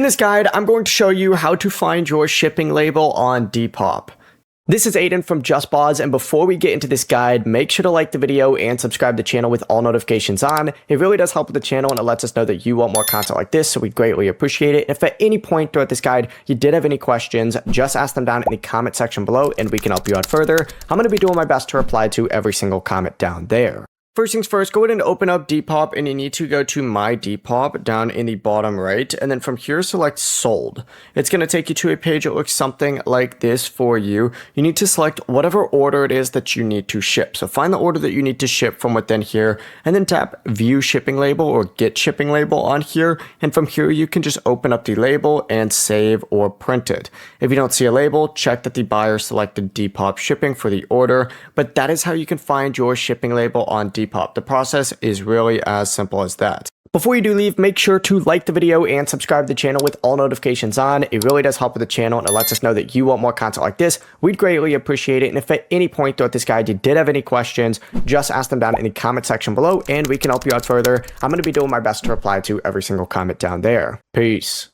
In this guide, I'm going to show you how to find your shipping label on Depop. This is Aiden from JustBoz, and before we get into this guide, make sure to like the video and subscribe to the channel with all notifications on. It really does help with the channel and it lets us know that you want more content like this, so we greatly appreciate it. If at any point throughout this guide you did have any questions, just ask them down in the comment section below and we can help you out further. I'm going to be doing my best to reply to every single comment down there. First things first, go ahead and open up Depop, and you need to go to My Depop down in the bottom right, and then from here select Sold. It's going to take you to a page that looks something like this for you. You need to select whatever order it is that you need to ship. So find the order that you need to ship from within here, and then tap View Shipping Label or Get Shipping Label on here, and from here you can just open up the label and save or print it. If you don't see a label, check that the buyer selected Depop shipping for the order, but that is how you can find your shipping label on Depop. The process is really as simple as that. Before you do leave, make sure to like the video and subscribe to the channel with all notifications on. It really does help with the channel and it lets us know that you want more content like this. We'd greatly appreciate it. And if at any point throughout this guide you did have any questions, just ask them down in the comment section below and we can help you out further. I'm going to be doing my best to reply to every single comment down there. Peace.